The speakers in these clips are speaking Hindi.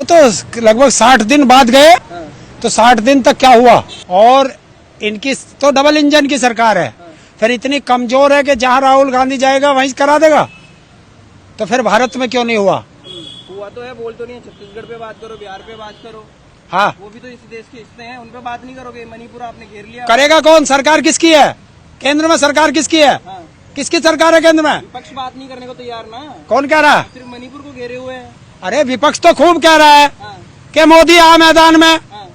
तो लगभग 60 दिन बाद गए, तो 60 दिन तक क्या हुआ। और इनकी तो डबल इंजन की सरकार है, फिर इतनी कमजोर है कि जहां राहुल गांधी जाएगा वहीं करा देगा, तो फिर भारत में क्यों नहीं हुआ। हुआ तो है, बोल तो नहीं है। छत्तीसगढ़ पे बात करो, बिहार पे बात करो, हाँ वो भी तो इस देश के हिस्से हैं, उन पे बात नहीं करोगे। मणिपुर आपने घेर लिया। करेगा कौन? सरकार किसकी है केंद्र में? सरकार किसकी है? हाँ। किसकी सरकार है केंद्र में? विपक्ष बात नहीं करने को तैयार ना। कौन कह रहा है? सिर्फ मणिपुर को घेरे हुए हैं। अरे विपक्ष तो खूब कह रहा है हाँ। कि मोदी आ मैदान में। हाँ।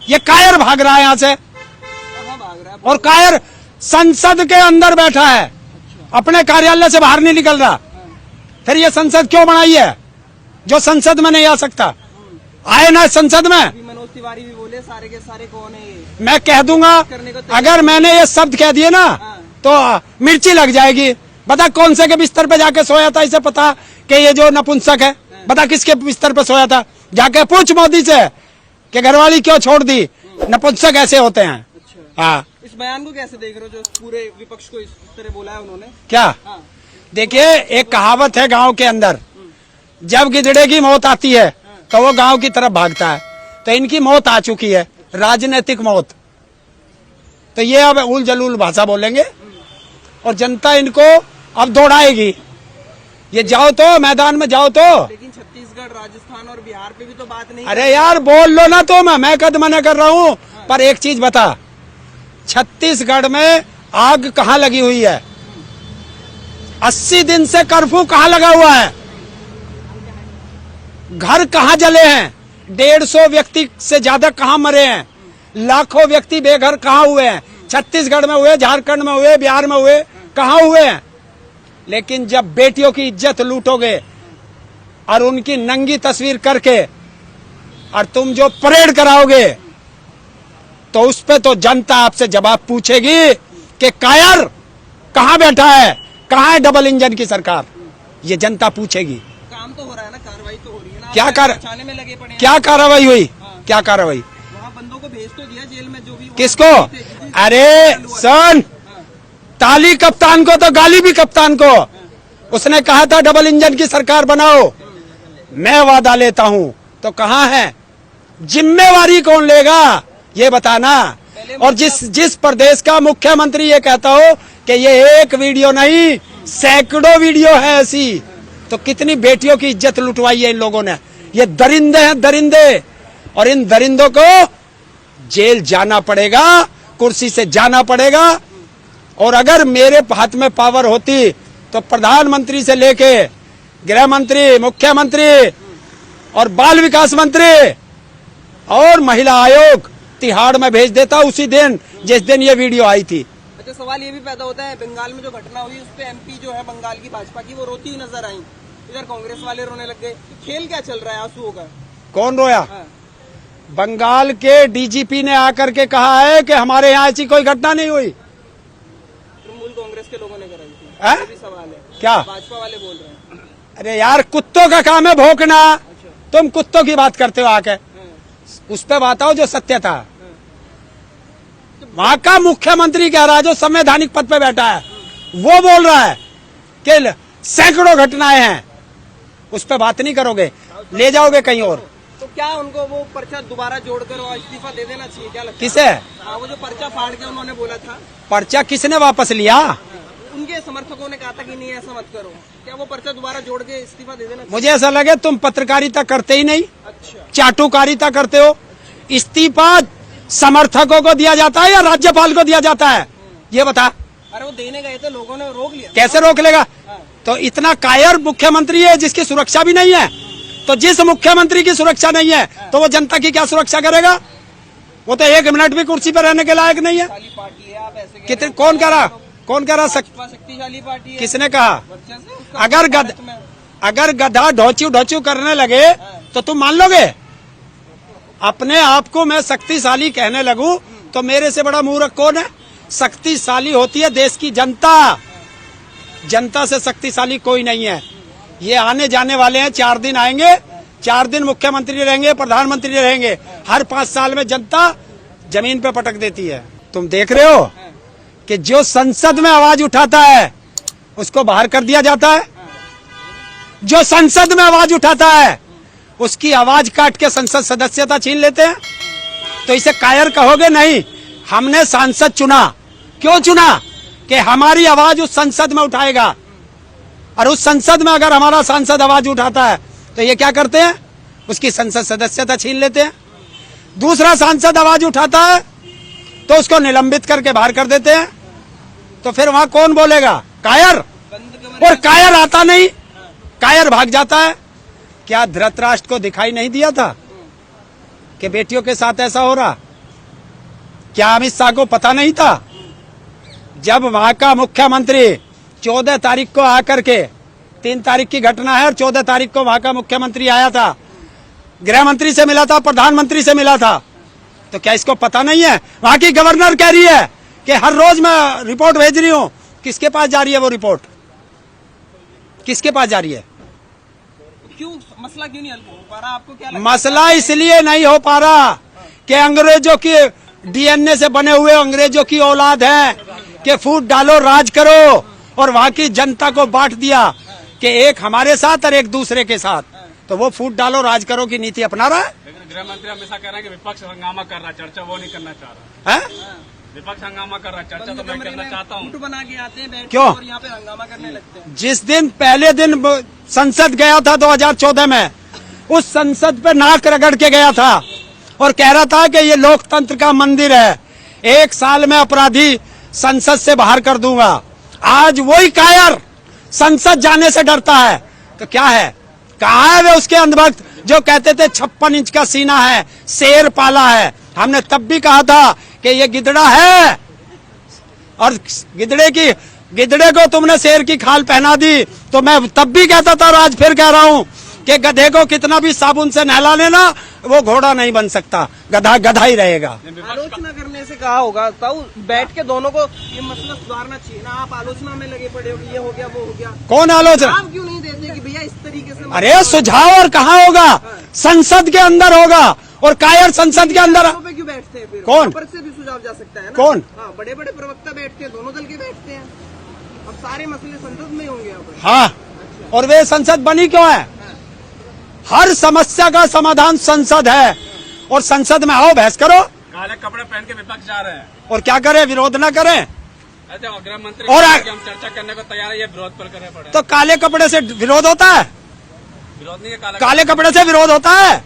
ये कायर भाग रहा है यहाँ से, कहाँ भाग रहा है? और कायर संसद के अंदर बैठा है, अपने कार्यालय से बाहर नहीं निकल रहा। फिर ये संसद क्यों बनाई है जो संसद में नहीं आ सकता? आए ना संसद में। अभी मनोज तिवारी भी बोले सारे के सारे कौन है ये। मैं कह दूंगा, अगर मैंने ये शब्द कह दिए ना तो मिर्ची लग जाएगी। बता कौन से के बिस्तर पे जाके सोया था, इसे पता कि ये जो नपुंसक है, बता किसके बिस्तर पे सोया था। जाके पूछ मोदी से कि घरवाली क्यों छोड़ दी। नपुंसक ऐसे होते हैं। अच्छा। हाँ, इस बयान को कैसे देख रहे हो जो पूरे विपक्ष को इस तरह बोला है उन्होंने? क्या हाँ। देखिए, एक कहावत है गांव के अंदर, जब गिदड़े की मौत आती है तो वो गांव की तरफ भागता है। तो इनकी मौत आ चुकी है, राजनीतिक मौत। तो ये अब उल जलूल भाषा बोलेंगे और जनता इनको अब दौड़ाएगी। ये जाओ तो मैदान में जाओ तो। लेकिन छत्तीसगढ़, राजस्थान और बिहार पे भी तो बात नहीं। अरे यार बोल लो ना तुम, मैं कद मना कर रहा हूँ। पर एक चीज बता, छत्तीसगढ़ में आग कहाँ लगी हुई है? 80 दिन से कर्फ्यू कहाँ लगा हुआ है? घर कहाँ जले हैं? 150 व्यक्ति से ज्यादा कहाँ मरे हैं? लाखों व्यक्ति बेघर कहाँ हुए हैं? छत्तीसगढ़ में हुए, झारखंड में हुए, बिहार में हुए, कहाँ हुए हैं? लेकिन जब बेटियों की इज्जत लूटोगे और उनकी नंगी तस्वीर करके और तुम जो परेड कराओगे, तो उस पे तो जनता आपसे जवाब पूछेगी कि कायर कहाँ बैठा है, कहाँ है डबल इंजन की सरकार। ये जनता पूछेगी। काम तो हो रहा है ना, कार्रवाई तो हो रही है ना। क्या बचाने में लगे पड़े हैं। क्या कार्रवाई हुई? हाँ। क्या कार्रवाई? वहाँ बंदों को भेज तो दिया जेल में, जो भी। किसको? अरे सन, ताली कप्तान को तो गाली भी कप्तान को। उसने कहा था डबल इंजन की सरकार बनाओ, मैं वादा लेता हूं। तो कहाँ है? जिम्मेवारी कौन लेगा ये बताना। और जिस प्रदेश का मुख्यमंत्री ये कहता हो कि ये एक वीडियो नहीं सैकड़ों वीडियो है ऐसी, तो कितनी बेटियों की इज्जत लुटवाई है इन लोगों ने। ये दरिंदे हैं, दरिंदे। और इन दरिंदों को जेल जाना पड़ेगा, कुर्सी से जाना पड़ेगा। और अगर मेरे हाथ में पावर होती तो प्रधानमंत्री से लेके गृह मंत्री, मुख्यमंत्री और बाल विकास मंत्री और महिला आयोग तिहाड़ में भेज देता उसी दिन जिस दिन ये वीडियो आई थी। अच्छा, सवाल ये भी पैदा होता है, बंगाल में जो घटना हुई उस पे एमपी जो है बंगाल की भाजपा की, वो रोती हुई नजर आई। इधर कांग्रेस वाले रोने लग गए। खेल क्या चल रहा है आंसुओं का? कौन रोया? हाँ। बंगाल के डीजीपी ने आकर के कहा है कि हमारे यहाँ ऐसी कोई घटना नहीं हुई। तृणमूल कांग्रेस के लोगों ने कराई थी। है? ये भी सवाल है। क्या? भाजपा वाले बोल रहे हैं। अरे यार, कुत्तों का काम है भौंकना। तुम कुत्तों की बात करते हो आके। उस पे बात आओ जो सत्य था। वहां का मुख्यमंत्री कह रहा है, जो संवैधानिक पद पे बैठा है, वो बोल रहा है कि सैकड़ों घटनाएं हैं। उस पे बात नहीं करोगे, ले जाओगे कहीं और। तो क्या उनको वो पर्चा दोबारा जोड़कर और इस्तीफा दे देना चाहिए? क्या लगता है? किसे? हाँ, वो जो पर्चा फाड़ के उन्होंने बोला था। पर्चा किसने वापस लिया? उनके समर्थकों ने कहा था कि नहीं ऐसा मत करो। क्या वो पर्चा दोबारा जोड़ के इस्तीफा दे देना चाहिए? मुझे ऐसा लगे तुम पत्रकारिता करते ही नहीं, अच्छा। चाटुकारिता करते हो। इस्तीफा समर्थकों को दिया जाता है या राज्यपाल को दिया जाता है? ये बता। अरे वो देने गए थे, लोगों ने रोक लिया। कैसे रोक लेगा? हाँ। तो इतना कायर मुख्यमंत्री है जिसकी सुरक्षा भी नहीं है। तो जिस मुख्यमंत्री की सुरक्षा नहीं है तो वो जनता की क्या सुरक्षा करेगा? वो तो 1 मिनट भी कुर्सी पर रहने के लायक नहीं है। शक्तिशाली पार्टी है, आप ऐसे कितने? कौन कह रहा? कौन कह रहा? शक्तिशाली पार्टी है। किसने कहा? वर्चस्व है उसका अगर गधा ढोचू ढोचू करने लगे तो तुम मान लोगे? अपने आप को मैं शक्तिशाली कहने लगूं तो मेरे से बड़ा मूर्ख कौन है? शक्तिशाली होती है देश की जनता। जनता से शक्तिशाली कोई नहीं है। ये आने जाने वाले हैं, 4 दिन आएंगे, 4 दिन मुख्यमंत्री रहेंगे, प्रधानमंत्री रहेंगे। हर 5 साल में जनता जमीन पे पटक देती है। तुम देख रहे हो कि जो संसद में आवाज उठाता है उसको बाहर कर दिया जाता है। जो संसद में आवाज उठाता है उसकी आवाज काट के संसद सदस्यता छीन लेते हैं। तो इसे कायर कहोगे नहीं। हमने सांसद चुना, क्यों चुना? कि हमारी आवाज उस संसद में उठाएगा, और उस संसद में अगर हमारा सांसद आवाज उठाता है तो ये क्या करते हैं? उसकी संसद सदस्यता छीन लेते हैं। दूसरा सांसद आवाज उठाता है तो उसको निलंबित करके बाहर कर देते हैं। तो फिर वहां कौन बोलेगा? कायर। और कायर आता नहीं, कायर भाग जाता है। क्या धृतराष्ट्र को दिखाई नहीं दिया था कि बेटियों के साथ ऐसा हो रहा? क्या अमित शाह को पता नहीं था? जब वहां का मुख्यमंत्री 14 तारीख को आकर के, 3 तारीख की घटना है और 14 तारीख को वहां का मुख्यमंत्री आया था, गृह मंत्री से मिला था, प्रधानमंत्री से मिला था, तो क्या इसको पता नहीं है? वहां की गवर्नर कह रही है कि हर रोज मैं रिपोर्ट भेज रही हूं। किसके पास जा रही है वो रिपोर्ट? किसके पास जा रही है? क्यों मसला क्यों नहीं हल हो पा रहा? आपको क्या लगता है? मसला इसलिए नहीं हो पा रहा कि अंग्रेजों की डीएनए से बने हुए अंग्रेजों की औलाद है कि फूट डालो राज करो, और वहां की जनता को बांट दिया कि एक हमारे साथ और एक दूसरे के साथ। तो वो फूट डालो राज करो की नीति अपना रहा है। लेकिन गृह मंत्री हमेशा कह रहे हैं कि विपक्ष हंगामा कर रहा है, चर्चा वो नहीं करना चाह रहा है? विपक्ष हंगामा कर रहा है, चर्चा तो मैं करना चाहता हूँ। गुट बना के आते हैं, बैठ के क्यों? और यहाँ पे हंगामा करने लगते हैं। जिस दिन पहले दिन संसद गया था 2014 में, उस संसद पे नाक रगड़ के गया था और कह रहा था कि ये लोकतंत्र का मंदिर है, 1 साल में अपराधी संसद से बाहर कर दूंगा। आज वही कायर संसद जाने से डरता है। तो क्या है? कहाँ है वे उसके अंधभक्त जो कहते थे 56 इंच का सीना है, शेर पाला है? हमने तब भी कहा था कि ये गिदड़ा है, और गिदड़े को तुमने शेर की खाल पहना दी। तो मैं तब भी कहता था और आज फिर कह रहा हूं कि गधे को कितना भी साबुन से नहला लेना, वो घोड़ा नहीं बन सकता, गधा गधा ही रहेगा। आलोचना करने से कहा होगा ताऊ, बैठ के दोनों को ये मसला सुधारना चाहिए ना। आप आलोचना में लगे पड़े हो कि ये हो गया वो हो गया। कौन आलोचना? आप क्यों नहीं देते कि भैया इस तरीके से? अरे सुझाव और कहाँ होगा? संसद के अंदर होगा, और कायर संसद के अंदर पे क्यों बैठते हैं फिर? कौन? ऊपर से भी सुझाव जा सकता है ना। कौन? हाँ, बड़े बड़े प्रवक्ता बैठते हैं, दोनों दल के बैठते हैं। अब सारे मसले संसद में ही होंगे यहाँ पर। हाँ, और वे संसद बनी क्यों है? हर समस्या का समाधान संसद है, और संसद में आओ बहस करो। काले कपड़े पहन के विपक्ष जा रहे हैं, और क्या करें? विरोध ना करें। अच्छा, गृह मंत्री और हम चर्चा करने को तैयार है, ये विरोध पर करने पड़े। तो काले कपड़े से विरोध होता है? विरोध नहीं है, काले कपड़े से विरोध होता है?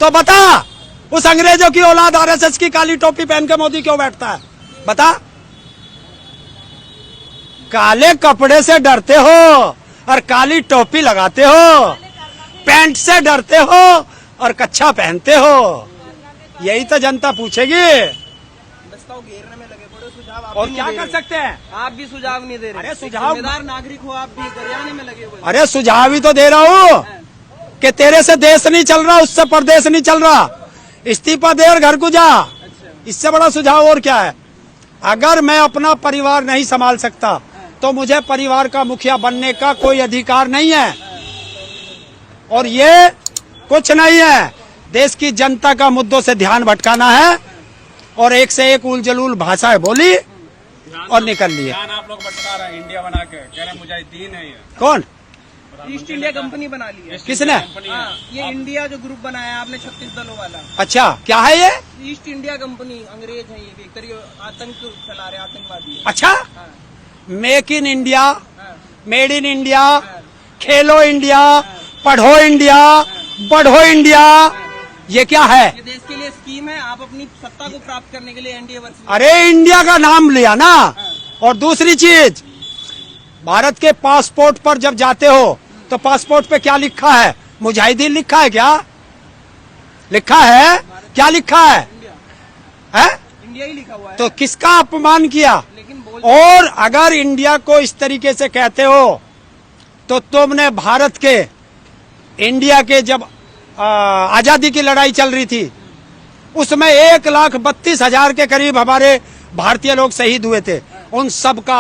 तो बता, उस अंग्रेजों की औलाद आरएसएस की काली टोपी पहन के मोदी क्यों बैठता है? बता। काले कपड़े से डरते हो और काली टोपी लगाते हो, पैंट से डरते हो और कच्छा पहनते हो, यही तो जनता पूछेगी। बस्ताव घेरने में लगे पड़े, सुझाव आप और भी क्या नहीं दे कर रहे। सकते हैं? आप भी सुझाव नहीं दे रहे। अरे एक सुझाव- जिम्मेदार नागरिक हो आप भी, गरियाने में लगे हुए। अरे सुझाव ही तो दे रहा हूँ कि तेरे से देश नहीं चल रहा, उससे प्रदेश नहीं चल रहा, इस्तीफा दे और घर को जा। इससे बड़ा सुझाव और क्या है? अगर मैं अपना परिवार नहीं संभाल सकता तो मुझे परिवार का मुखिया बनने का कोई अधिकार नहीं है, और ये कुछ नहीं है। देश की जनता का मुद्दों से ध्यान भटकाना है, और एक से एक उल जलूल भाषाएं बोली और निकल लिए। ध्यान आप लोग भटका रहे हैं, इंडिया बना के कह रहे हैं मुजाहिदीन है ये। कौन? ईस्ट इंडिया कंपनी बना ली है। किसने? कंपनी है। हाँ, ये इंडिया जो ग्रुप बनाया आपने 36 दलों वाला, अच्छा, क्या है ये? ईस्ट इंडिया कंपनी, अंग्रेज है ये भी, एक तरीके आतंक फैला रहे, आतंकवादी है। अच्छा, हाँ, मेक इन इंडिया, हाँ, made in India, Khelo India, पढ़ो इंडिया, बढ़ो इंडिया, ये क्या है? ये देश के लिए स्कीम है। आप अपनी सत्ता को प्राप्त करने के लिए एनडीए वर्ष। अरे इंडिया का नाम लिया ना। और दूसरी चीज, भारत के पासपोर्ट पर जब जाते हो तो पासपोर्ट पे क्या लिखा है? मुजाहिदीन लिखा है क्या? लिखा है? क्या लिखा है? हैं? इंडिया ही लिखा हुआ है। तो किसका अपमान किया? लेकिन बोल और अगर इंडिया को इस तरीके से कहते हो तो तुमने भारत के, इंडिया के जब आजादी की लड़ाई चल रही थी, उसमें 1,32,000 के करीब हमारे भारतीय लोग शहीद हुए थे, उन सब का